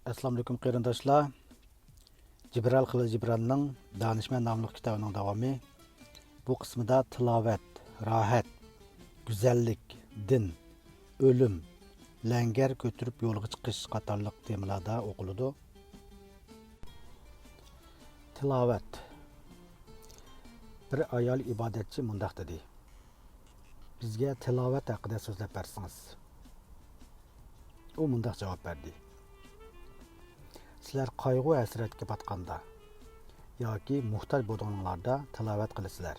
Assalomu alaykum qarindoshlar. Jibril Xilil Jibranning Danishmand nomli kitobining davomi. Bu qismida tilovat, rohat, go'zallik, din, o'lim, langar ko'tarib yo'lga chiqish qatorliq temalarda o'qiladi. Tilovat. Bir ayol ibodatchi mundaq dedi. Bizga tilovat haqida so'zlab bersangiz. U mundaq javob berdi. Sizlar qayg'u hasratga batqanda yoki muhtoj bo'lganlarda tilovat qilasizlar.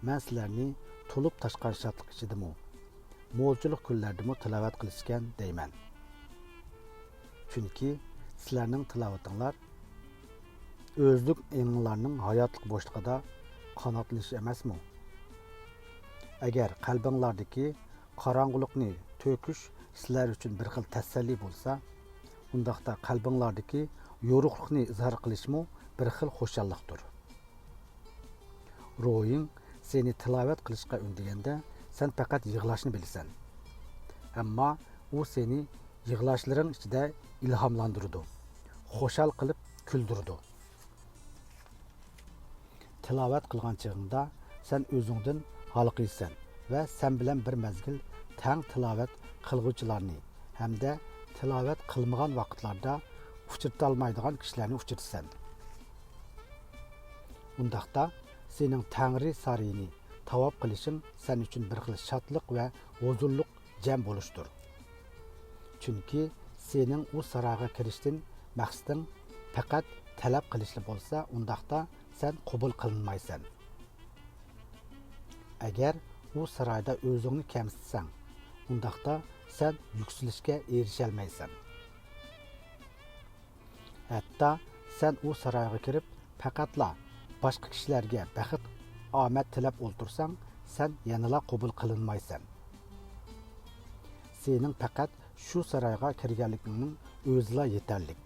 Men sizlarni to'lib tashqar shodlik ichidimi, mo'lchilik kunlardimi tilovat qilishgan deyman. Chunki sizlarning tilovatinglar o'zlik englarning hayotlik bo'shlig'ida qanotlanish emasmi? Agar qalbinglardagi qorong'ulikni to'kish sizlar uchun bir xil tasalli bo'lsa, undaqda qalbinglardagi yo'ruqlikni izhor qilishmi bir xil xo'shallikdir. Ruhing seni tilovat qilishga undaganda sen faqat yig'lashni bilasan. Ammo u seni yig'lashlaring ichida ilhomlantiradi, xo'shal qilib kuldiradi. Tilovat qilgan chog'ingda sen o'zingdan xalqiysan va sen bilan bir mezgil tang tilovat qilguvchilarni hamda tilovat qilmagan vaqtlarda uchirta olmaydigan kishilarni uchirsan. Undaqda sening Tangri sarayini tavob qilishing sen uchun bir xil shodlik va huzurlik jam bo'lishdir. Chunki sening u sarayga kirishdan maqsading faqat talab qilishli bo'lsa, undaqda sen qabul qilinmaysan. Agar u sarayda o'zingni kamsitsang, undaqda sen yukselishga erisholmaysan. Hatta sen u sarayga kirib faqatla boshqa kishilarga baxt, omad tilab o'ltirsang, sen yanala qabul qilinmaysan. Sening faqat shu sarayga kirganligingning o'zila yetarlik.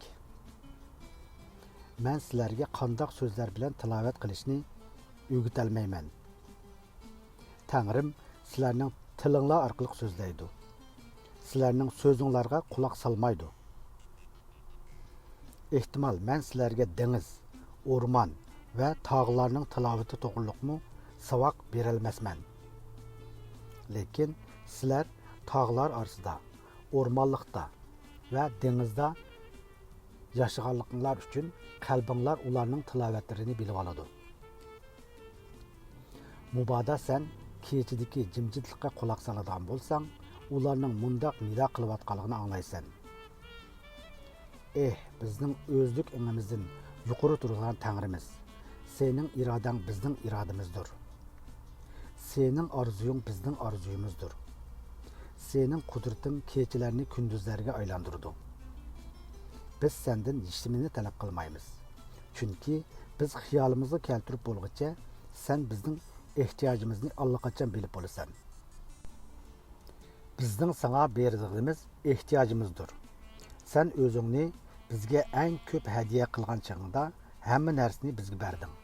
Men sizlarga qandoq so'zlar bilan tilovat qilishni o'rgatalmayman. Tangrim sizlarning tilinglar orqali so'zlaydi. Sizlarning so'zinglarga quloq solmaydi. Ehtimol men sizlarga dengiz, o'rmon va tog'larning tilovati to'g'riliqmi savoq berolmasman. Lekin sizlar tog'lar orasida, o'rmonlikda va dengizda yashaganliklar uchun qalbinglar ularning tilovatlarini bilib oladi. Mubodo sen kechidagi jimjitlikqa quloq soladigan bo'lsang, ularning mundaq nido qilayotganligini anglaysan. Bizning o'zlik ingimizdan yuqori turgan Tangrimiz, sening irodang bizning irodamizdir. Sening orzuying bizning orzuyimizdir. Sening qudrating kechalarni kunduzlarga aylantirdi. Biz sendan yishimini talab qilmaymiz. Chunki biz xiyolimizni keltirib bo'lguncha sen bizning ehtiyojimizni allaqachon bilib bo'lasan. Bizning sana berdig'imiz ehtiyojimizdir. Sen o'zingni bizga eng ko'p hadiya qilgan chog'ingda hamma narsani bizga berding.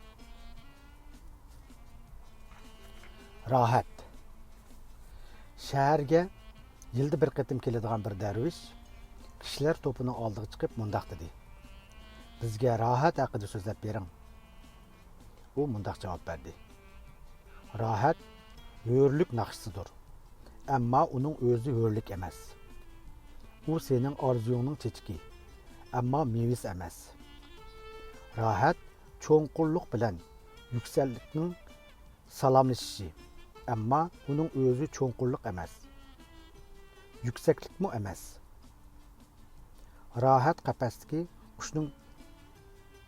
Rohat. Shaharga yilda bir qatim keladigan bir darvish kishilar to'pining oldiga chiqib mundaq dedi. Bizga rohat haqida so'zlab bering. U mundaq javob berdi. Rohat hurlik naqshisidir. Ammo uning o'zi hurlik emas. U sening orzuyingning chechki, ammo mevasi emas. Rohat cho'nqurlik bilan yuksallikning salomlashishi, ammo uning o'zi cho'nqurlik emas. Yuksaklikmi emas. Rohat qafasdagi qushning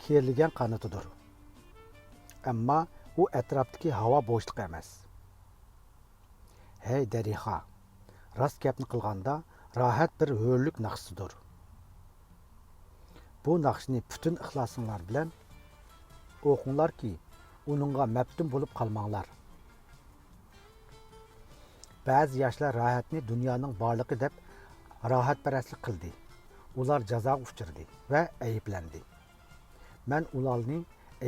kerilgan qanotidir. Ammo u atrofdagi havo bo'shliqi emas. Hey Darixa, rost gapni qilganda rohat bir hurlik naqshisidir. Bu naqshni butun ixlosinglar bilan o'qinglarki, uningga maftun bo'lib qolmanglar. Ba'zi yoshlar rohatni dunyoning borligi deb rohatparastlik qildi. Ular jazoga uchirdi va ayblandi. Men ularni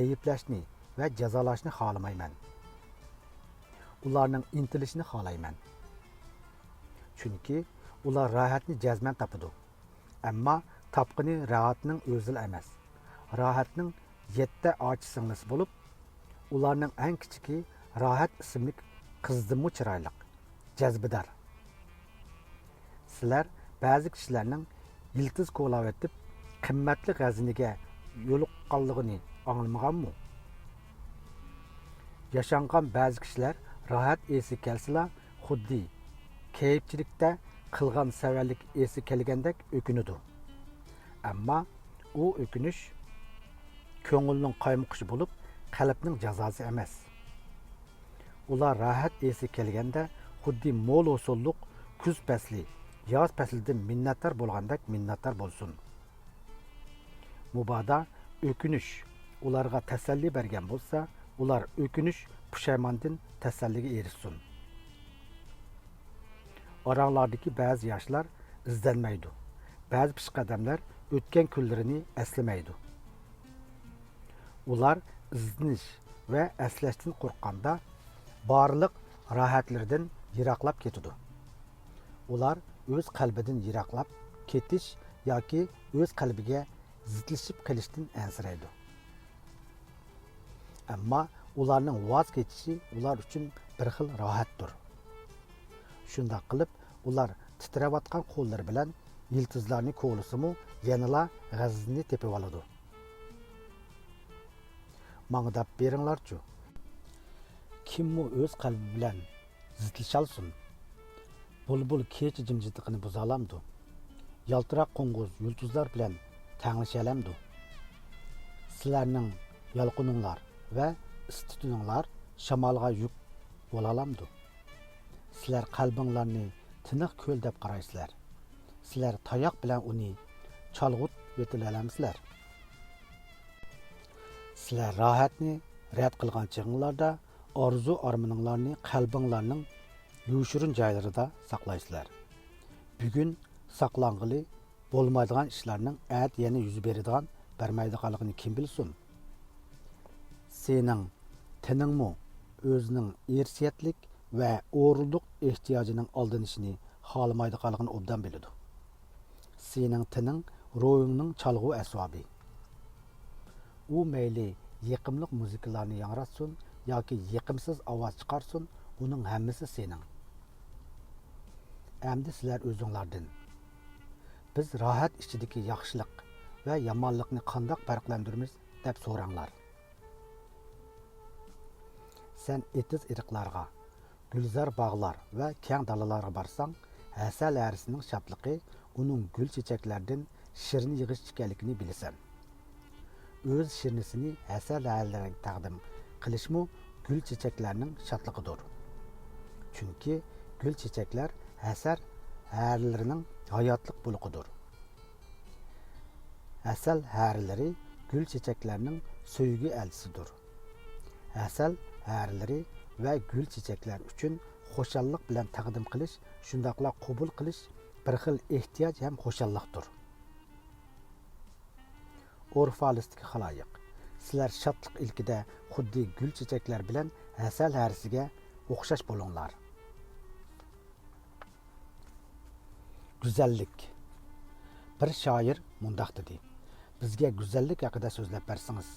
ayblashni va jazolashni xohlamayman. Ularning intilishini xohlayman. Chunki ular rohatni jazman topadi. Ammo tapqini Rahatning o'zi emas. Rahatning 7 ochi singlisi bo'lib, ularning eng kichiki Rahat ismli qizdimi chiroyli, jazbidor. Sizlar ba'zi kishilarning yiltiz qo'lab etib, qimmatli g'aziniga yo'liqqanligini anglamaganmi? Yaşangan ba'zi kishilar Rahat esi kelsila, xuddi keyifchilikda qilgan savallik esi kelgandek o'kinadi. Ammo u o'kinish ko'ngilning qaymoqishi bo'lib, qalbning jazosi emas. Ular Rahat esi kelganda xuddi mo'l usulluq kuz fasli, yoz faslidan minnatdor bo'lgandek minnatdor bo'lsin. Mubada o'kinish ularga tasalli bergan bo'lsa, ular o'kinish pushaymondan tasalliga erishsin. Oranglardagi ba'zi yoshlar izlanmaydi. Ba'zi pishqadamlar o'tgan kunlarini eslamaydi. Ular izlanish va eslashdan qo'rqqanda barliq rohatlardan yiroqlab ketadi. Ular o'z qalbidan yiroqlab ketish yoki o'z qalbiga zidlashib qilishdan ansiraydi. Ammo ularning voz kechishi ular uchun bir xil rohatdir. Shunday qilib, ular titrayotgan qo'llari bilan yiltizlarni qo'lisimu yanala g'azni tepib oladi. Mangdab beringlarchu. Kimmi o'z qalbi bilan zidlashalsin? Bulbul kecha jimjitligini buzalamdi. Yaltiroq qo'ng'iz yulduzlar bilan tanglishalamdi. Sizlarning yalqininglar va istituninglar shamolga yuk bo'lalamdi. Sizlar qalbinglarni tiniq ko'l deb qaraysizlar. Sizlar tayoq bilan uni chalg'ut yetilalamsizlar. Sizlar rohatni rad qilgan chig'inglarda orzu armoninglarni qalbinglarning yushirin joylarida saqlaysizlar. Bugun saqlang'ili bo'lmaydigan ishlarning at yana yuz beradigan bermaydiganligini kim bilsin? Sening tiningmi o'zining irsiyatlik va o'g'rilik ehtiyojining oldanishini xohlamaydiganligini obdan biladi. Sening tining ruhingning chalg'u asbobi. U mayli yiqimliq muzikalarni yangratsin yoki yiqimsiz ovoz chiqarsin, uning hammasi sening. Endi sizlar o'zinglardan biz rohat ichidagi yaxshilik va yomonlikni qanday farqlantiramiz deb so'ranglar. Sen etiz iriqlarga, gulzar bog'lar va keng dalalarga barsang, asal harisining shodligi uning gul chechaklardan shirin yig'ish ekanligini bilasan. O'z shirnisini asal harilarga taqdim qilishmi gul chechaklarning shodligidir. Chunki gul chechaklar asar harilarining hayotlik bulg'idir. Asal harilari gul chechaklarning so'ygi elchisidir. Asal harilari va gul chechaklar uchun xo'shallik bilan taqdim qilish, shundaqla qabul qilish bir xil ehtiyoj ham xo'shallikdir. Urfalistik xaloyiq, sizlar shodlik ilkida xuddi gul chechaklar bilan asal harisiga o'xshash bo'linglar. Güzellik. Bir shoir mundaq dedi. Bizga go'zallik haqida so'zlab bersangiz.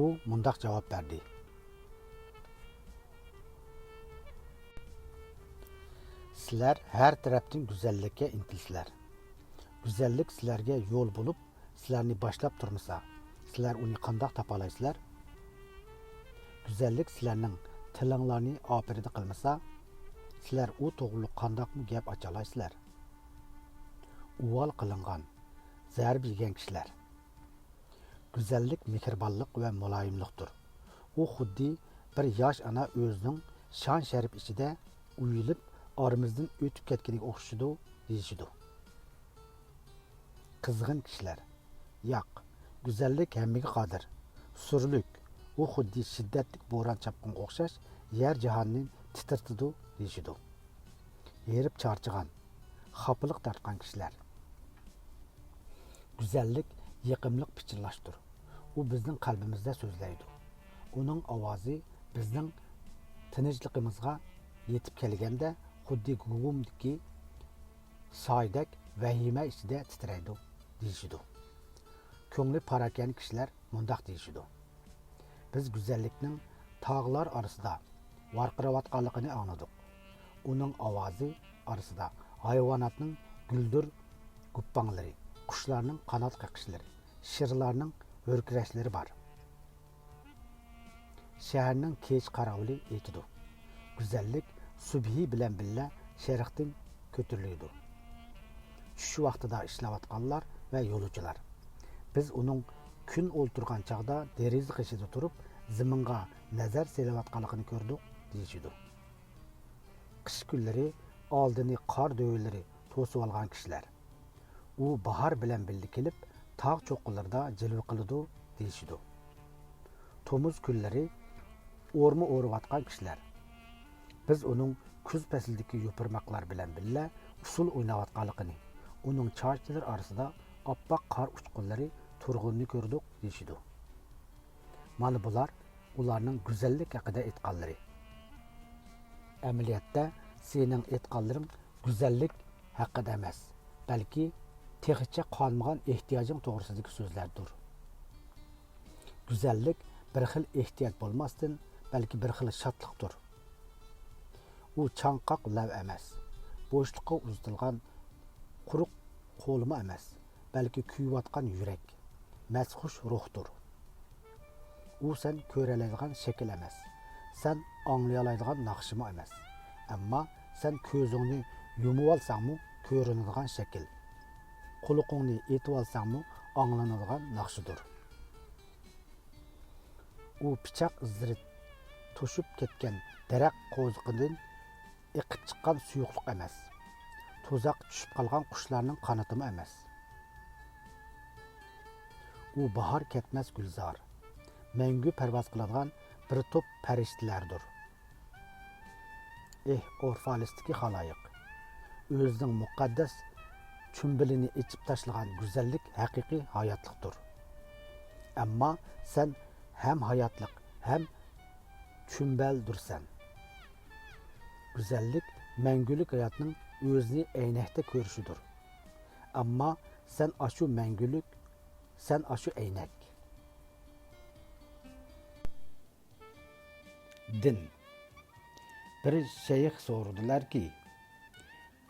U mundaq javob berdi. Sizlar har tarafdan go'zallikka intilsizlar. Go'zallik sizlarga yo'l bo'lib, sizlarni boshlab turmasa, sizlar uni qandoq topa olasizlar? Go'zallik sizlarning tilinglarni operida qilmasa, sizlar u to'g'riliq qandoqmi gap ocha olasizlar? Uvol qilingan, zarb yegan kishilar. Go'zallik mehribonlik va muloyimlikdir. U xuddi bir yosh ona o'zining shon sharif ichida uyilib oramizdan o'tib ketganiga o'xshaydi deyishidi. Qizg'in kishilar. Yo'q, go'zallik hammaga qodir. Surlik, u xuddi shiddatli bo'ron chapqunga o'xshash yer jahonni titirtidi deyishidi. Yerib charchagan, xafalık tortgan kishilar. Go'zallik yiqimliq pichirlashdir. U bizning qalbimizda so'zlaydi. Uning ovozi bizning tinchligimizga yetib kelganda xuddi gugumdiki soydek vahima ichida titraydi deyishidi. Ko'ngli parakan kishilar mundoq deyishidi. Biz go'zallikning tog'lar orasida varqirayotganligini angladik. Uning ovozi orasida hayvonotning guldir guppanglari, qushlarning qanot qaqishlari, shirlarning hurkrashlari bor. Shaharning kech qarovuli etidi. Go'zallik subhi bilan billa sharqdan ko'tariladi. Tush vaqtida ishlayotganlar va yo'lovchilar. Biz uning kun o'ltirgan chaqda deriza qishida turib, zaminga nazar selayotganligini ko'rdik deyishidi. Qish kunlari oldini qor do'yillari to'sib olgan kishilar. U bahor bilan birga kelib, tog' cho'qqinlarda jilva qiladi deyishidi. Tomuz kunlari o'rma o'rayotgan kishilar. Biz uning kuz faslidagi yopirmoqlar bilan birga usul o'ynayotganligini, uning charchalar orasida oppoq qor uchqunlari turg'unni ko'rdik deyishidi. Mana bular ularning go'zallik haqida aytganlari. Amaliyotda sening aytganlaring go'zallik haqida emas, balki texicha qonmagan ehtiyojing to'g'risidagi so'zlardir. Go'zallik bir xil ehtiyoj bo'lmasdan, balki bir xil shodlikdir. U chanqoq lav emas, bo'shliqqa uzatilgan quruq qo'lma emas, balki kuyayotgan yurak, masxush ruhdir. U sen ko'ralaydigan shakl emas, sen anglayalaydigan naqshima emas, ammo sen ko'zingni yumib olsangmi ko'rinadigan shakl, quloqingni etib olsangmi anglanadigan naqshidir. U pichoq izlari to'shib ketgan daraxt qo'ziqidan iqib chiqqan suyuqlik emas, to'zaq tushib qolgan qushlarning qanotimi emas. U bahor ketmas gulzor, mangu parvoz qiladigan bir to'p farishtalardir. Orfalistiki xaloyiq, o'zining muqaddas chumbilini ichib tashlagan go'zallik haqiqiy hayotlikdir. Ammo sen hem hayatlık hem çümbeldürsen. Güzellik, mengülük hayatının özünü eynekte görüşüdür. Ama sen aşu mengülük, sen aşu eynek. Din. Bir şeyh sordular ki,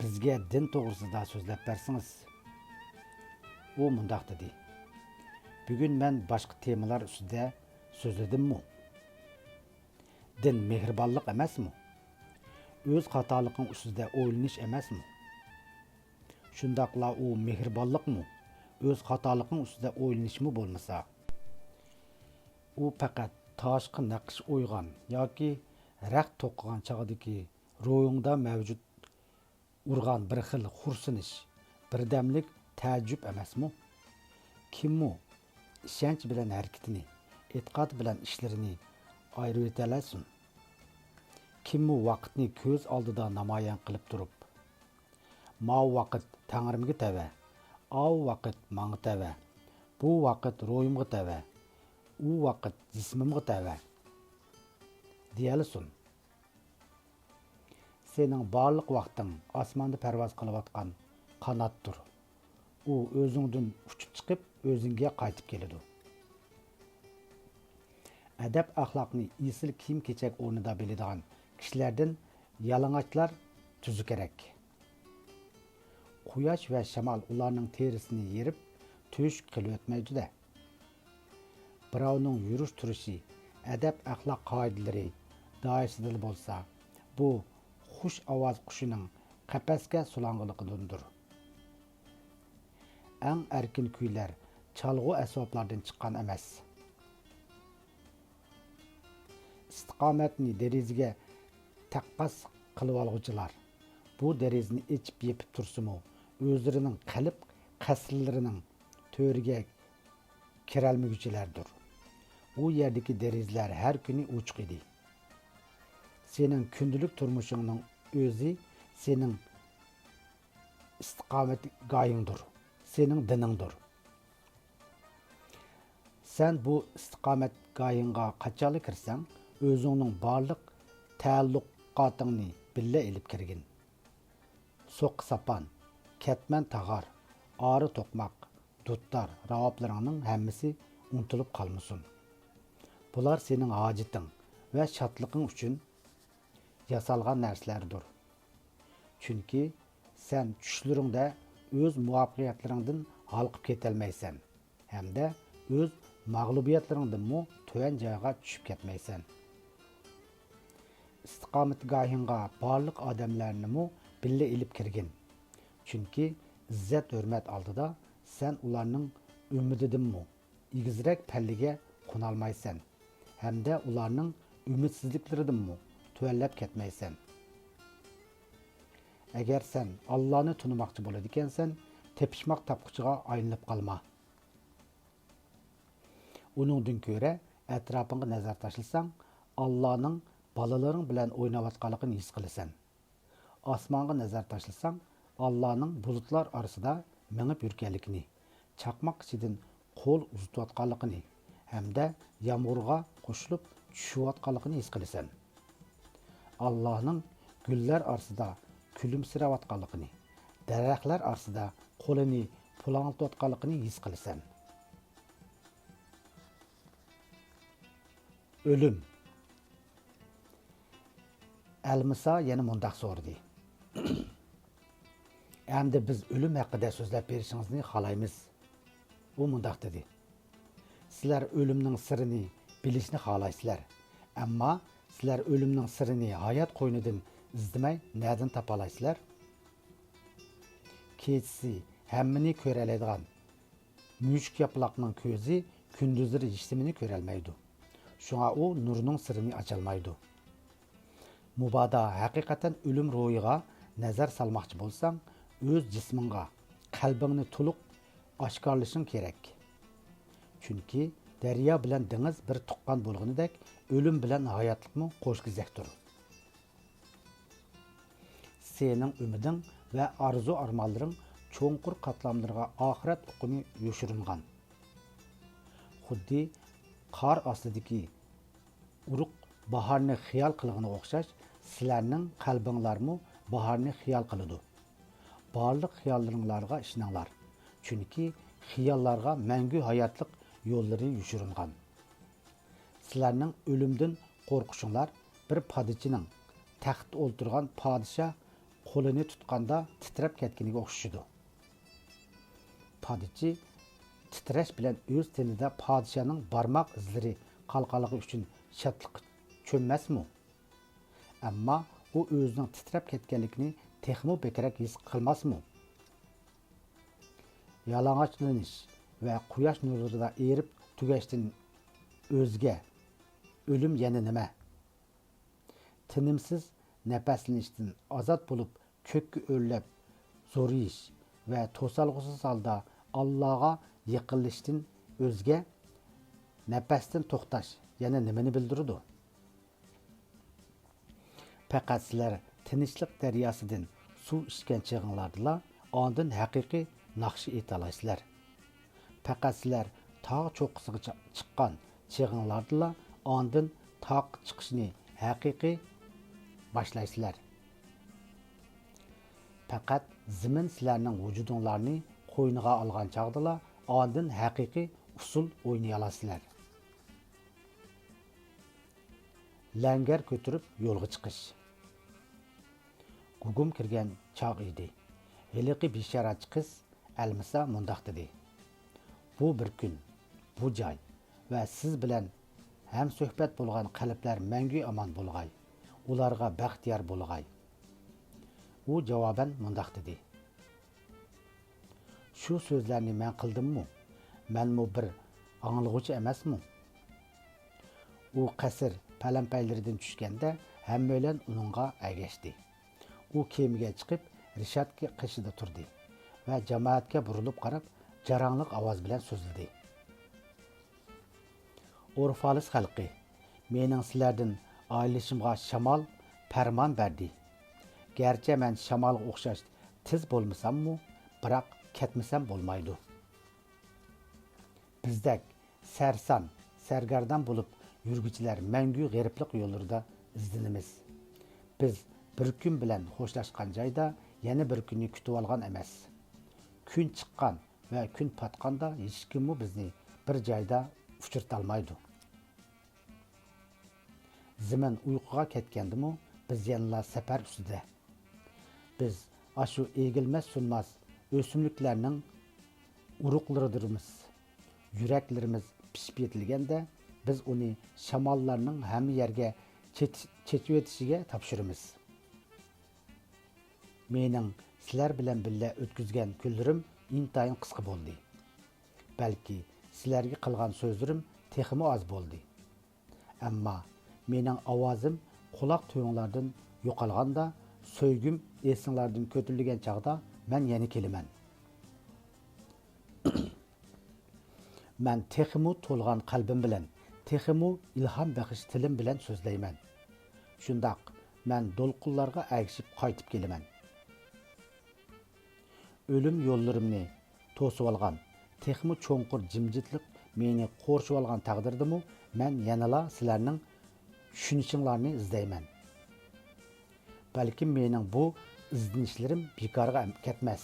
bizge din to'g'risida so'zlab bersiniz. U mundoq dedi. Bugun men boshqa temalar ustida so'zladimmi? Din mehribonlik emasmi? O'z xatoliging ustida o'ylanish emasmi? Shundaqla u mehribonlikmi? O'z xatoliging ustida o'ylanishmi bo'lmasa? U faqat toshqi naqsh o'ygan yoki raq to'qigan chog'dagi ro'yingda mavjud urgan bir xil xursinish, birdamlik ta'jjub emasmi? Kimmi ishonch bilan harakatini, e'tiqod bilan ishlarini ayirib etalasin? Kimmi vaqtni ko'z oldida namoyon qilib turib, "Ma vaqt Tangrimga tava, av vaqt manga tava, bu vaqt ro'yimga tava, u vaqt jismimga tava" deyalasin. Sening barliq vaqting osmonda parvoz qilayotgan qanotdir. U o'zingdan uchib chiqib, o'zingga qaytib keladi. Adab axloqni esil kiyim-kechak o'rnida biladigan kishilardan yalang'ochlar tuzi kerak. Quyosh va shamol ularning terisini yerib, to'shq qilib o'tmaydi-da. Birovning yurish turishi, adab axloq qoidalari doirasida bo'lsa, bu xush ovoz qushining qafasga sulanganligidandir. Eng erkin kuylar chalg'u asboblardan chiqqan emas. Istiqomatni derizaga taqqas qilib olg'uchilar bu derizani ichib yepib tursimi, o'zlarining qalb qasrlarining to'riga kirolmaguchilardir. U yerdagi derizlar har kuni ochiq edi. Sening kundalik turmushingning o'zi sening istiqomat goyingdir, sening diningdir. Sen bu istiqomat goyingga qachon kirsang, o'zingning barliq ta'alluqotingni billa ilib kirgin. So'q sapan, Ketmen tağar, ağrı tokmak, dutlar, ravaplarının hemmisi unutulup kalmışsın. Bular senin acitin ve şatlıkın üçün yasalgan narsalardır. Çünkü sen düşlerinde öz muvaffakiyetlerinden halkıp ketelmeysen, hem de öz mağlubiyetlerinden mu töven jayga düşüp ketmeysen. İstikametgahınga barlık adamlarını mu bille ilip kirgin. Çünkü izzet hürmet aldıda sen ularının ümididin mu, igizrek pellige konalmaysan, hem de ularının ümitsizlikleridin mu tövellep ketmeysen. Eğer sen Allah'ını tunumakçı boladikensen, tepişmak tapkıçıga ayınlıp kalma. Onundan göre etrafına nazar taşılsan, Allah'ın balaların bilen oynavatkalıkını his kılısan. Asmanga nazar taşılsan, Allah'ın bulutlar arasında menip yürkenlikini, çakmak içidin kol uzutuvatkalıkını, hem de yağmurga koşulup düşüvatkalıkını his kılısan. Allah'ın güller arasında külümsiravatkalıkını, derekler arasında kolunu pulantıvatkalıkını his kılısan. Ölüm. Elmisa yeni mundaq sordu. Endi biz ölüm hakkında sözlep berişinizni xalaymiz. O mundaq dedi. Sizler ölümnün sırrını bilishni xalaysizlar. Amma sizler ölümnün sırrını hayat qo'ynidan izlemay nereden tapalaysizlar? Kechisi hammani ko'ralaydigan mushuk yaplaqning ko'zi kunduzlari jismini ko'rolmaydi. Şuna o nurunun sırrını açılmaydı. Mubada hakikaten ölüm ruhiga nazar salmakçı bolsan, öz cisminga, kalbini tuluq aşkarlışın gerek. Çünkü derya bilen deniz bir tuqqan bolğunidek, ölüm bilen hayatlıkmı qo'shgizektir. Senin ümidin ve arzu armanların çoğunqur katlamlarga ahiret uqumi yoşurungan. Xuddi qar astidagi uruq baharni xiyal qilg'ini o'xshash, sizlarning qalbinglarmi baharni xiyal qiladi. Barliq xiyollaringlarga ishnanglar. Chunki xiyollarga mangu hayotlik yo'llari yushiringan. Sizlarning o'limdan qo'rqishinglar bir podshoning taxtda o'ltirgan podsho qo'lini tutganda titrab ketganiga o'xshaydi. Podsho titrash bilan o'z tenida podshoning barmoq izlari qalqaligi uchun shatliq cho'mmasmi? Ammo u o'zining titrab ketganligini texmo bekrak his qilmasmi? Yalang'ochlanish va quyosh nurida erib tugashdan o'zga o'lim yana nima? Tinimsiz nafaslanishdan ozod bo'lib ko'kka o'rlab zo'riyish va to'salg'usiz holda Allohga yiqilishdan o'zga nafasdan to'xtash yana nimani bildiradi? Faqat sizlar tinchlik daryosidan suv ichgan chig'inglardala ondan haqiqiy naqshi etalaysizlar. Faqat sizlar tog' cho'qqisiga chiqqan chig'inglardala ondan tog' chiqishni haqiqiy başlaysizlar. Faqat zimin sizlarning vujudinglarni qo'yniga olgan chog'dala ondan haqiqiy usul o'ynay olasizlar. Langar ko'tirib yo'lga chiqish. Gugum kirgan chog' edi. Heliqi bisharatchi qiz Almisa mundaq dedi. Bu bir kun, bu joy va siz bilan ham suhbat bo'lgan qalblar mangu aman bo'lg'ay. Ularga baxtiyor bo'lg'ay. U javoban mundaq dedi. Shu so'zlarni men qildimmi? Menmi bir anglag'uvchi emasmi? U qasr palampaylaridan tushganda hammalar uningga agashdi. U kemiga chiqib rishatga qishida turdi va jamoatga burilib qarab jarangliq ovoz bilan so'zildi. Urfalis xalqi, mening sizlardan aylishimga shamol farmon berdi. Gerçi men shamolga o'xshash tiz bo'lmasammi, biroq ketmasam bo'lmaydi. Bizdek sarson, sargardan bo'lib yurguchilar mangu g'ariblik yo'llarida izlanamiz. Biz bir kun bilan xo'shlashgan joyda yana bir kunni kutib olgan emas. kun chiqqan va kun patqanda hech kim bizni bir joyda uchirtolmaydi. Zimin uyquga ketgandimi, biz yanla safar ustida. Biz ashu egilmas sunmas o'simliklarning uruqlaridirmiz. Yuraklarimiz pishib yetilganda biz uni shamollarning hamma yerga chechib o'tishiga topshiramiz. Mening sizlar bilan birga o'tkazgan kunlarim intayin qisqa bo'ldi. Balki sizlarga qilgan so'zlarim texmi oz bo'ldi. Ammo mening ovozim quloq to'yinglardan yo'qolganda, so'ygim esinglardan ko'tarilgan chaqda men yana kelaman. Men texmi to'lgan qalbim bilan, texmi ilhom bag'ish tilim bilan so'zlayman. Shundoq men do'lqinlarga agishib qaytib kelaman. Ölüm yollarımni to'sib olgan, texmi cho'nqur jimjitlik meni qo'rshib olgan taqdirdimi, men yanala sizlarning tushunishinglarni izlayman. Balki mening bu izlanishlarim bekorga ketmas.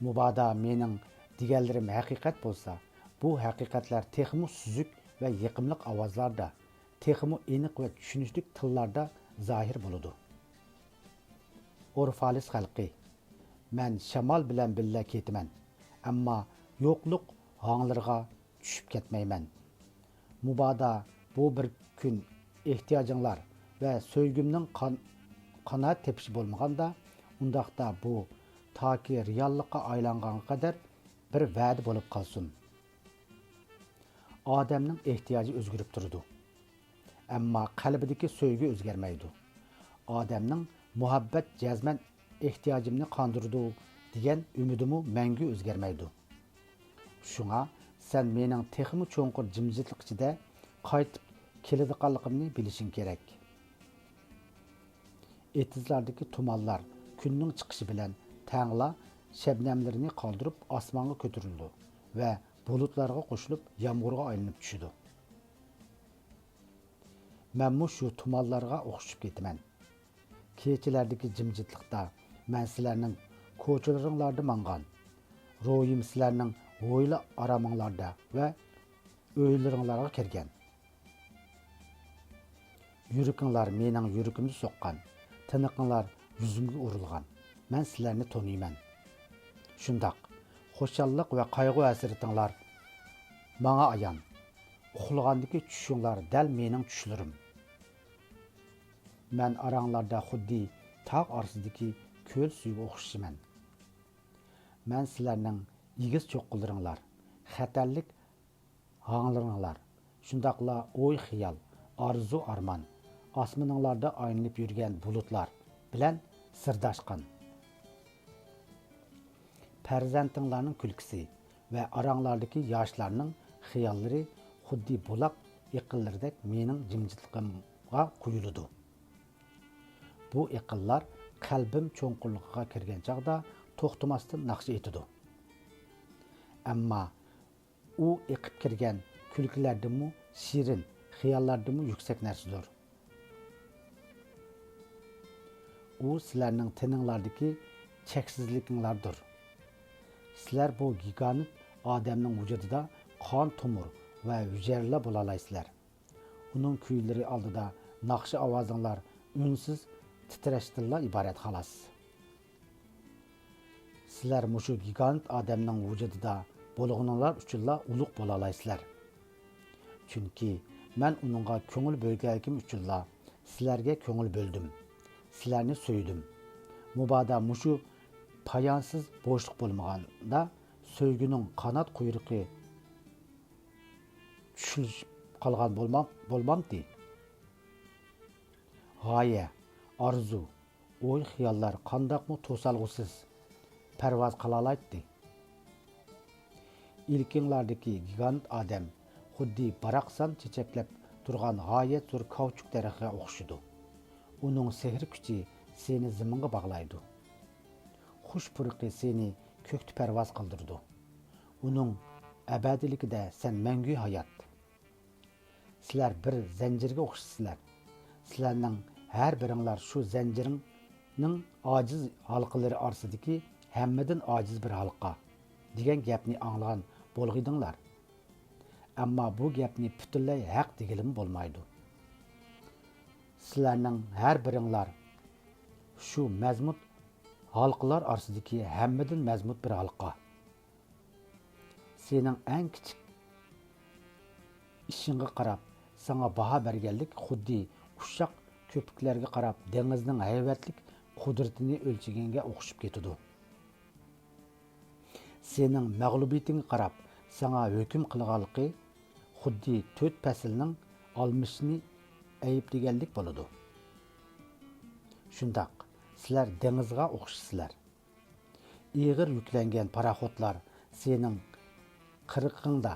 Mubada mening deganlarim haqiqat bo'lsa, bu haqiqatlar texmi suzuk va yiqimliq ovozlarda, texmi aniq va tushunishli tillarda zohir bo'ladi. Orfalis xalqi, men shamol bilan birga ketaman, ammo yo'qlik hanglarga tushib ketmayman. Mubada bu bir kun ehtiyojinglar va so'ygimning qanoat tepishi bo'lmaganda, undaqda bu toki reallikqa aylangan qadar bir va'da bo'lib qolsin. Odamning ehtiyoji o'zgarib turadi, ammo qalbidagi so'ygi o'zgarmaydi. Odamning muhabbat jazman ehtiyojimni qondirdi degan umidimi mangu o'zgarmaydi. Shunga sen mening texmi cho'nqur jimjitlik ichida qaytib keladiganligimni bilishing kerak. Etizlardagi tumanlar kunning chiqishi bilan tangla shabnamlarini qoldirib osmonga ko'tarildi va bulutlarga qo'shilib yomg'irga aylanib tushdi. Men shu tumanlarga o'xshab ketaman. Kechalardagi jimjitlikda men sizlarning ko'chalaringlarda mangan, ro'yim sizlarning o'yli araminglarda va o'ylaringlarga kirgan. Yurikinglar mening yurikimni so'qqan, tiniqinglar yuzimga urilgan. Men sizlarni tanıyman. Shundoq, xo'shallik va qayg'u asiritinglar menga ayon. Uxlagandagi tushinglar dal mening tushlarim. Men aranglarda xuddi tog' orsidagi ko'l suyiga o'xshayman. Men sizlarning egiz cho'qqinlaringlar, xatarlik hanglaringlar, shundoqla o'y xiyol, arzu arman, osmoninglarda aylanib yurgan bulutlar bilan sirdoshgan. Farzandinglarning kulkisi va aranglardagi yoshlarning xiyollari xuddi buloq iqillardek mening jimjitligimga quyiladi. Bu iqillar qalbim cho'nqurligiga kirgan chaqda to'xtamasdan naqsh etadi. Ammo u iqib kirgan kulkilardimi shirin, xiyollardimi yuksak narsadir. U sizlarning tininglardagi cheksizlikinglardir. Sizlar bu gigant odamning vujudida qon tomir va hujayralar bo'la olasizlar. Uning kuylari oldida naqshi ovozinglar unsiz titrashdan iborat xolos. Sizlar mushu gigant odamning vujudida bo'lganlar uchunla ulug' bo'la olasizlar. Chunki men uningga ko'ngil bo'lganim uchunla sizlarga ko'ngil bo'ldim. Sizlarni so'ydim. Mubada mushu payonsiz bo'shliq bo'lmaganda so'ygining qanot quyruqi tushilib qolgan bo'lmamdi. G'oya, arzu, o'y xiyollar qandoqmi to'salg'usiz parvoz qila oladi. İlkinglardagi gigant odam xuddi baraqsan chechaklab turgan g'oyat zo'r kauchuk daraxtga o'xshaydi. Uning sehr kuchi seni zaminga bog'laydi. Xush purqi seni ko'kda parvoz qildirdi. Uning abadiyligida sen mangu hayot. Sizlar bir zanjirga o'xshaysizlar. Sizlarning har biringlar shu zanjirning ojiz halqalari orasidagi hammadan ojiz bir halqa degan gapni anglagan bo'lg'idinglar. Ammo bu gapni butunlay haq degilim bo'lmaydi. Sizlarning har biringlar shu mazmut halqalar orasidagi hammadan mazmut bir halqa. Sening eng kichik ishingga qarab sana baho berganlik xuddi ushshaq ko'piklarga qarab dengizning hayvatlik qudratini o'lchaganga o'xshib ketadi. Sening mag'lubiyatingga qarab sana hukm qilganligi xuddi 4 faslning olmishini ayiblaganlik bo'ladi. Shundaq, sizlar dengizga o'xshasizlar. Ig'ir yuklangan paraxotlar sening qirg'ingda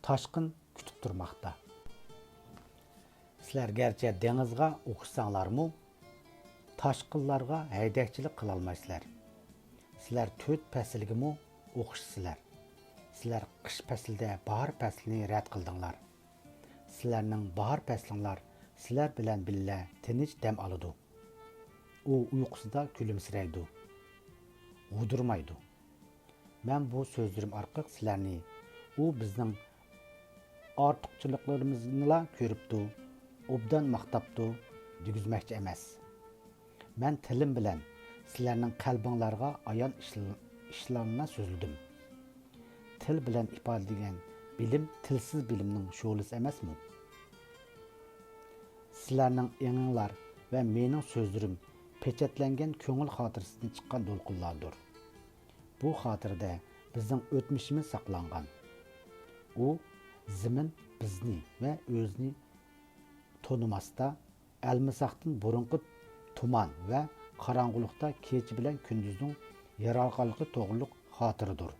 toshqin kutib turmoqda. Sizlar garchi dengizga o'xshasanglarmi, toshqinlarga haydakchilik qila olmaysizlar. Sizlar 4 faslgami o'xshasizlar. Sizlar qish faslida bahor faslini rad qildinglar. Sizlarning bahor faslinglar sizlar bilan birga tinch dam oladi. U uyqusida kulimsiraydi, g'udurmaydi. Men bu so'zlarim orqali sizlarni u bizning ortiqchiliklarimizni ko'ribdi, obdan maqtabdi degizmoqchi emas. Men tilim bilan sizlarning qalbinglarga ayon ishlarni so'zladim. Til bilan ifodalagan bilim tilsiz bilimning sho'lisi emasmi? Sizlarning enginglar va mening so'zlarim pechatlangan ko'ngil xotirasidan chiqqan to'lqinlardir. Bu xotirada bizning o'tmishimiz saqlangan. U zimin bizni va o'zni tonimasda almisaqdan burunqi tuman va qorong'ulikda kecha bilan kunduzning yaralqanligi to'g'riliq xotiridir.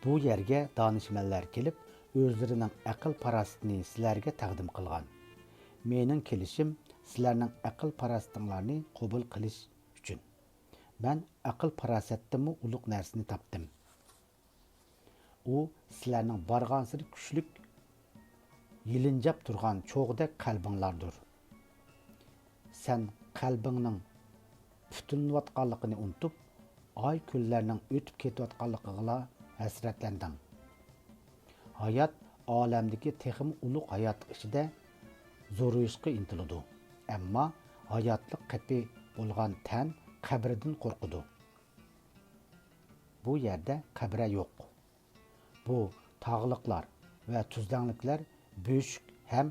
Bu yerga donishmandlar kelib, o'zlarining aql parastini sizlarga taqdim qilgan. Mening kelishim sizlarning aql parastinglarni qabul qilish uchun. Men aql parasatdimi ulug' narsani topdim. U sizlarning barg'ansiri kuchlik yilinjab turgan cho'g'dak qalbinglardir. Sen qalbingning butunlayotganligini unutib, oy kunlarning o'tib ketayotganligiga hasratlending. Hayot olamdagi texim ulug' hayot ichida zo'rishga intiladi. Ammo hayotlik qapi bo'lgan tan qabrdan qo'rqidi. Bu yerda qabra yo'q. Bu tog'liqlar va tuzlanliklar bo'shuk ham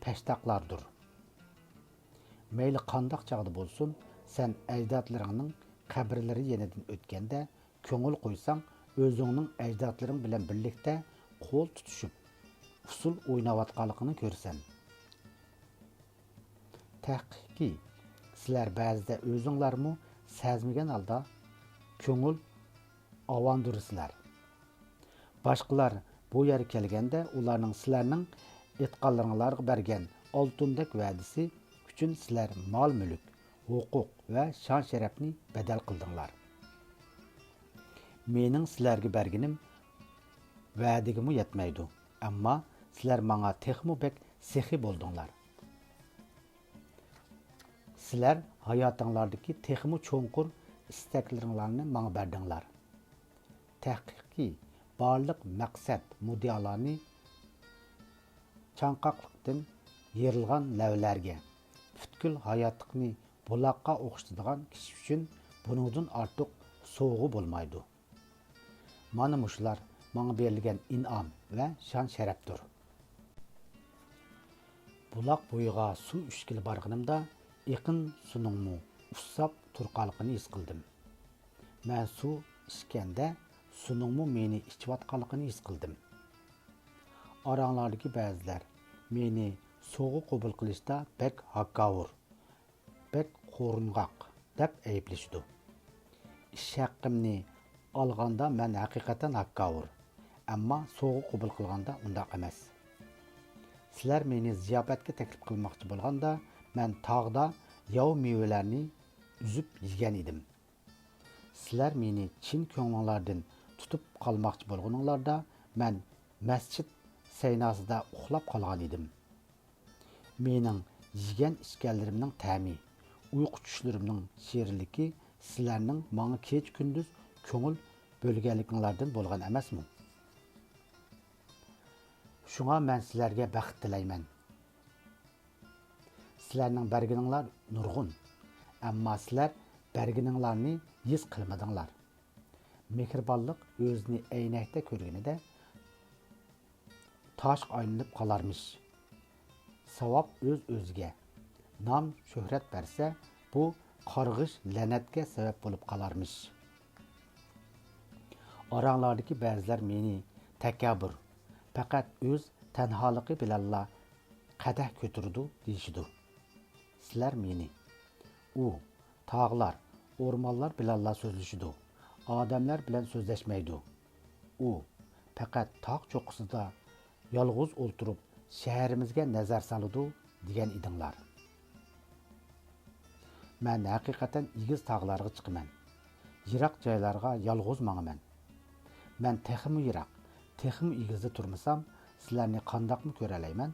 pashtoqlardir. Mayli qandoq chog'da bo'lsin, sen ajdodlaringning qabrlari yenidan o'tganda ko'ngil qo'ysang, o'zingning ajdodlaring bilan birlikda qo'l tutishib, usul o'ynayotganligini ko'rsan. Tahqiqi, sizlar ba'zida o'zinglarmi sezmagan holda ko'ngil avandurusizlar. Boshqalar bu yerga kelganda ularning sizlarning aytganlaringlarga bergan oltindek va'dasi uchun sizlar mol-mulk, huquq va shon-sharafni badal qildinglar. Mening sizlarga berganim va'digimi yetmaydi, ammo sizlar menga texmi bek sehi bo'ldinglar. Sizlar hayotinglardagi texmi cho'nqur istaklaringlarni menga berdinglar. Tahqiqi barliq maqsad mudiyalarni chanqoqlikdan yerilgan lavlarga, butkul hayotlikni buloqqa o'xshatadigan kishi uchun buningdan ortiq so'g'i bo'lmaydi. Mana mushular menga berilgan in'om va shon sharafdir. Buloq bo'yiga suv ishkili borganimda yaqin suningmi ussab turqanligini his qildim. Men suv ichganda suningmi meni ichayotganligini his qildim. Oranglardagi ba'zilar meni so'g'i qabul qilishda bek hakkavur, bek qo'ringoq deb ayblashdi. Ish haqqimni olganda men haqiqatan hakkavur, ammo so'g'i qabul qilganda undaq emas. Sizlar meni ziyofatga taklif qilmoqchi bo'lganda, men tog'da yov mevalarni uzib yegan edim. Sizlar meni chin ko'ngillardan tutib qolmoqchi bo'lganinglarda, men masjid saynosida uxlab qolgan edim. Mening yegan ichganlarimning ta'mi, uyqu tushlarimning shirinligi sizlarning manga kech kunduz ko'ngil bo'lganliginglardan bo'lgan emasmi? Şuna men sizlarga baxt tilayman. Sizlarning bergininglar nurg'un, ammo sizlar bergininglarni his qilmadinglar. Mehribonlik o'zini aynakda ko'rganida tosh aylanib qolarmish. Savob o'z-o'ziga nom shuhrat bersa, bu qarg'ish la'natga sabab bo'lib qolarmish. Oranglardagi ba'zilar meni takabbur, faqat o'z tanholigi bilanla qadah ko'tirdi deyishidi. Sizlar meni u tog'lar, o'rmonlar bilanla so'zlashidi. Odamlar bilan so'zlashmaydi. U faqat tog' cho'qqisida yolg'iz o'ltirib shahrimizga nazar soladi degan edinglar. Men haqiqatan igiz tog'larga chiqaman. Yiroq joylarga yolg'iz manaman. Men texmi yiroq, texmi igizda turmasam, sizlarni qandoqmi ko'ra olayman?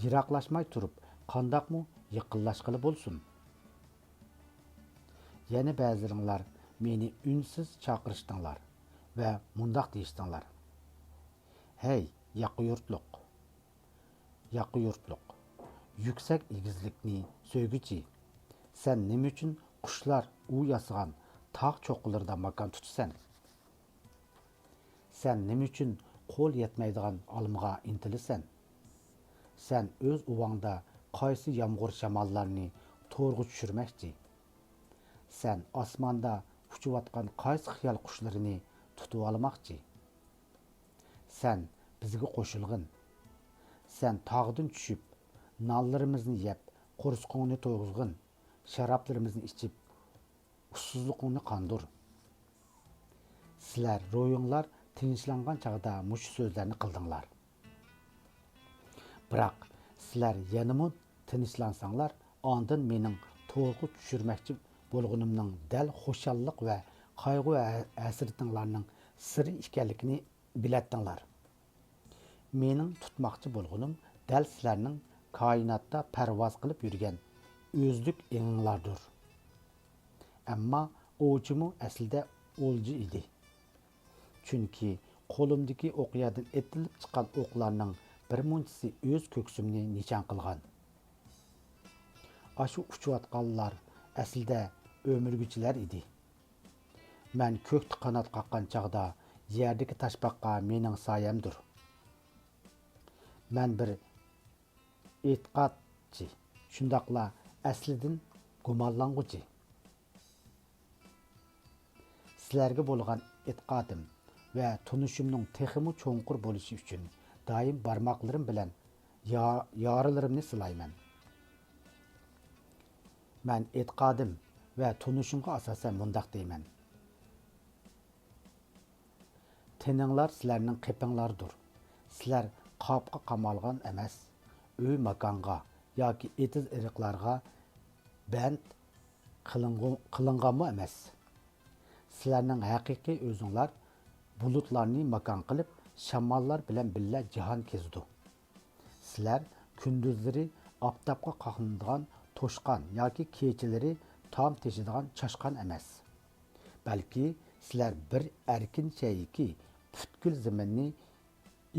Yiroqlashmay turib, qandoqmi yaqinlashqili bo'lsin? Yana ba'zilaringlar meni unsiz chaqirishdinglar va mundoq deyishdinglar. Hey, yaqi yurtliq, yuksak egizlikni so'yguchi, sen nima uchun qushlar u yasagan tog' cho'qqilarida makon tutsan? Sen nima uchun qo'l yetmaydigan olmaga intilisan? Sen o'z uvangda qaysi yomg'ir shamollarni to'rg'i tushirmoqchi? Sen osmonda uchayotgan qaysi xiyol qushlarini tutib olmoqchi? Sen bizga qo'shilg'in. Sen tog'dan tushib, nonlarimizni yeb, qo'rsqo'ngni to'yg'izg'in, sharoblarimizni ichib, ussizliqni qondir. Sizlar ro'yinglar tinchlangan chog'da mush so'zlarni qildinglar. Biroq sizlar yanımı tinchlansanlar, ondan mening to'g'ri tushirmoqchi bo'lganimning dal xo'shallik va qayg'u asritinglarning siri ekanligini bilatdinglar. Mening tutmoqchi bo'lganim dal sizlarning koinotda parvoz qilib yurgan o'zlik englardir. Ammo o'chimu aslida o'lji edi. Chunki qo'limdagi o'qyadan etilib chiqqan o'qlarning bir munchisi o'z ko'ksimni nishon qilgan. Ashu uchayotganlar aslida o'mirguchilar edi. Men ko'kda qanot qaqqan chog'da yerdagi tashbaqqa mening soyamdir. Men bir e'tiqodchi, shundoqla aslidan gumonlanguchi. Sizlarga bo'lgan e'tiqodim va tunishimning texmi cho'nqur bo'lishi uchun doim barmoqlarim bilan yorilarimni silayman. Men e'tiqodim va tunishimga asosan mundoq deyman. Teninglar sizlarning qepinglardir. Sizlar qopqa qamalgan emas, uy makonga yoki etiz iriqlarga band qilinganmi emas. Sizlarning haqiqiy o'zinglar bulutlarni makon qilib, shamollar bilan billa jahon kezdi. Sizlar kunduzlari oftobga qoqinadigan to'shqan yoki kechalari tom teshadigan chashqon emas. Balki sizlar bir erkin shayki butkul zaminni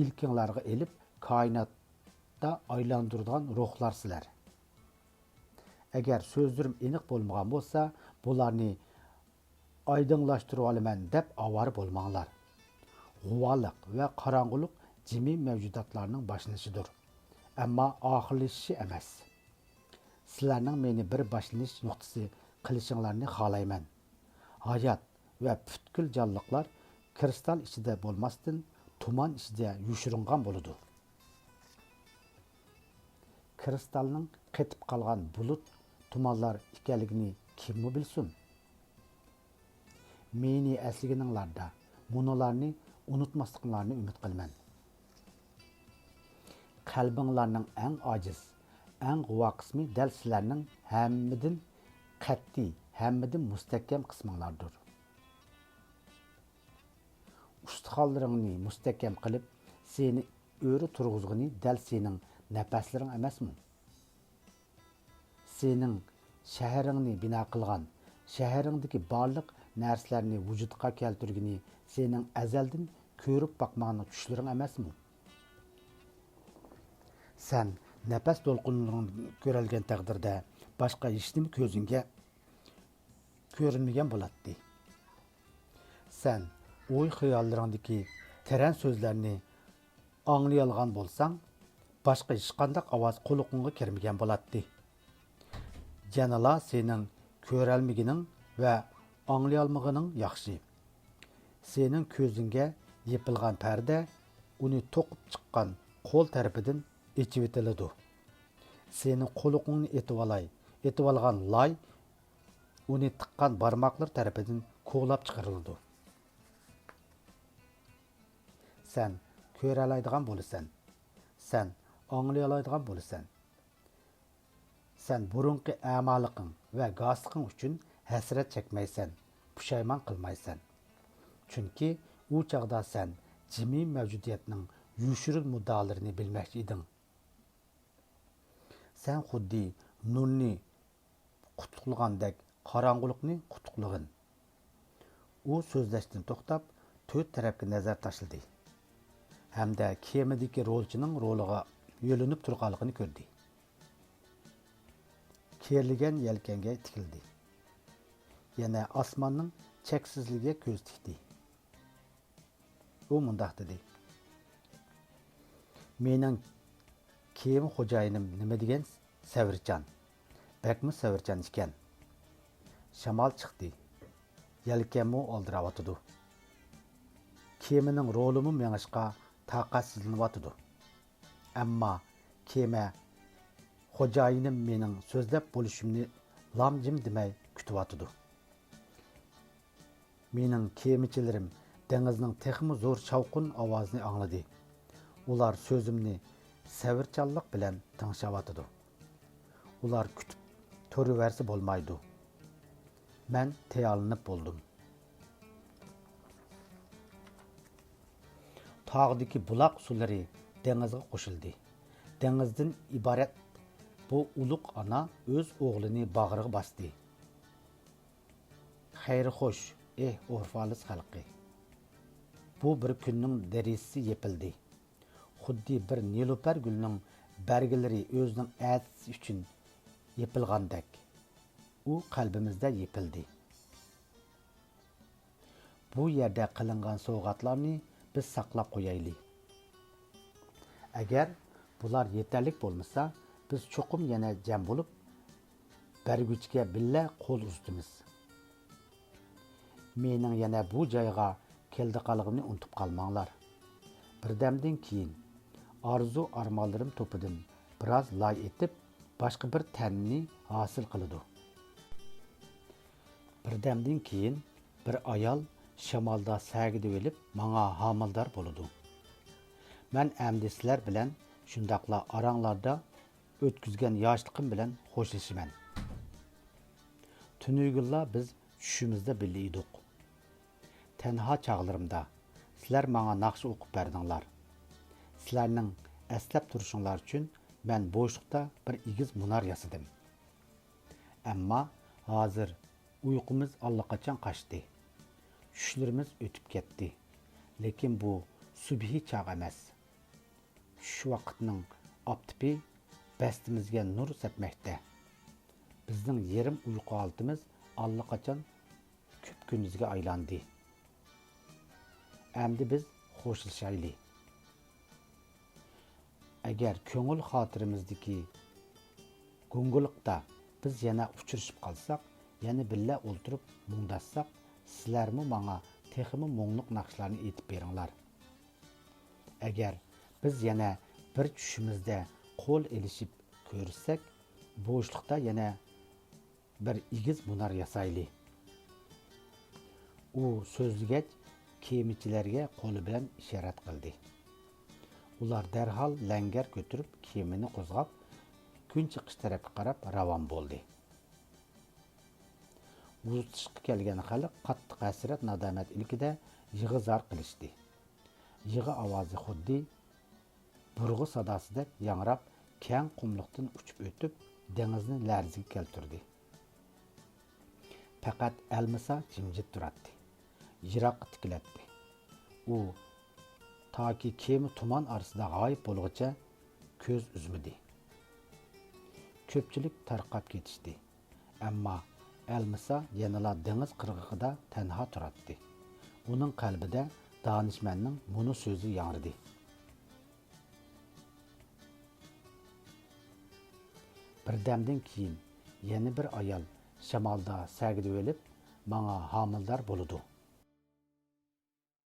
ilkinglarga elib koinotda aylantiradigan ruhlarsizlar. Agar so'zlarim aniq bo'lmagan bo'lsa, bularni aydınlaştırib olaman deb avar bo'lmanglar. G'uvoliq va qorong'ulik jimi mavjudotlarning boshlanışidir. Ammo oxirlashishi emas. Sizlarning meni bir boshlanish nuqtasi qilishinglarni xohlayman. Hayot va butkul jonliqlar kristal ichida bo'lmasdan tuman ichida yushiringan bo'ladi. Kristalning qetib qolgan bulut tumanlar ekanligini kim bilsin? Meni asligininglarda bunularni unutmasliklarini umid qilaman. Qalbinglarning eng ojiz, eng g'uva qismi dal sizlarning hammadan qat'iy, hammadan mustahkam qisminglardir. Ustixonlaringni mustahkam qilib, seni o'ri turg'izg'ini dal sening nafaslaring emasmi? Sening shahringni bino qilgan, Şəhərindəki barlıq nərsələrini vücudqa keltirgini senin əzəldən körüp bakmağını düşlərin emasmı? Sen nəfəs dolqunluğunu görəlgən təqdirdə başqa işini közünge görünməyən bolatdı. Sen oy xiyallarındaki teren sözlerini anlayalğan bolsan, başqa hiç qandaq avaz quluqunğa kirməyən bolatdı. Janala senin körəlmiginin və anlayalmağının yaxşı. Senin közünge yepilgan perde, onu toqup çıqqan qol tərəfidən içib etilidi. Senin quluqunu etib alğan lay, onu tıqqan barmaqlar tərəfidən qoğlap çıxırıldı. Sen körəlaydigan bolsan, sen anlayalaydigan bolsan. Sen burunqi əmalıqın və qaslıqın üçün həsrət çəkməysən, puşayman qılmaysan. Çünki o çağda sen cimi mevcudiyetinin yuşurul mudalarını bilməkçi idin. Sen xuddi nurni qutuqlığandək qarangılıqni qutuqlığın. O sözləşdən toxtab, töt tərəfki nəzər taşıldı. Hem de kemideki rolçının roluğa yölünüp turğalıqını gördü. Kerligen yelkenge tikildi. Yana asmanın çeksizliğe göz dikdi. O mundaq dedi. Mening kemi xo'jayinim nima degan Savircan. Bakmi Savircan ekan. Shamol chiqdi. Yelkamni oldirayotdi. Kemining rolimi mengishqa taqatsizlanyotdi. Ammo kema xo'jayinim mening so'zlab bo'lishimni lamjim demay kutyotdi. Mening kemichilarim dengizning texmi zo'r shavqun ovozini angladi. Ular sözümni Savircanlıq bilen tanışavatыdı. Ular kütüp törüversi bolmaydı. Men teyalınıp boldum. Tağdaki bulaq suları denizge koşuldu. Denizden ibaret bu uluk ana öz oğlunu bağrığı bastı. Xeyri hoş, urfalis halkı. Bu bir günün derisi yepildi. Xuddi bir Nilofer gülünün bergileri özünün ətisi üçün yepilgandek. O kalbimizde yepildi. Bu yerde kılıngan soğuqatlarını biz saqlap qoyaylı. Eğer bular yeterlik bolmasa, biz çoqum yana cem bolup, bergüçke billa qol üstümüz. Mening yana bu joyga keldiqaligimni unutib qalmanglar. Birdamdan keyin arzu armanlarım topudan biraz lay etip başka bir tenni hasıl kılıdı. Birdamdan keyin bir ayal şamalda sərgide ölüp bana hamildar boludu. Ben əmdi sizlər bilen şundaqla aranglarda ötküzgen yaşlığım bilen hoşlaşıman. Tünügülla biz düşümüzde birliydik. Tenha çağlarımda sizlər bana naqşı okup berdinglar. Sizlərning əslab turuşunlar üçün ben boşluqda bir igiz munar yasadım. Amma hazır uyqumuz allaqaçan qaçdı. Düşlərimiz ötüp ketdi. Lekin bu subhi çağ emas. Şu vaqtning aptipi bəstimizga nur sepməkdə. Bizning yerim uyqu altımız allaqaçan küp gündüzge aylandı. Əmdi biz xoşlaşaylı. Eğer köngül hatırımızdaki gungulukta biz yana uçuruşup kalsak, yana billa olturup mungdaşsak, sizlermi bana teximi mungluk naqşlarını etip beringlar. Eğer biz yana bir düşümüzde qol elişip görürsek, boşlukta yana bir igiz munar yasaylı. O sözlügeç kemichilarga qo'li bilan ishorat qildi. Ular darhol langar ko'tarib kemini qo'zg'ab, kun chiqish tarafga qarab ravon bo'ldi. Vuzutishga kelgan xalq qattiq hasrat nadomat ilkida yig'i zar qilishdi. Yig'i ovozi xuddi burg'u sadosida yangrab, keng qumliqdan uchib o'tib, dengizni larziga keltirdi. Faqat Elmisa jimjit turardi. Yiroqqa tikilardi. U toki kema tuman orasida g'oyib bo'lguncha ko'z uzmadi. Ko'pchilik tarqab ketishdi. Ammo Elmisa yanala dengiz qirg'og'ida tanho turardi. Uning qalbida danishmanning bunu so'zi yangridi. Birdamdan keyin yana bir ayol shamolda sag'idi o'lib, menga homildor bo'ladi.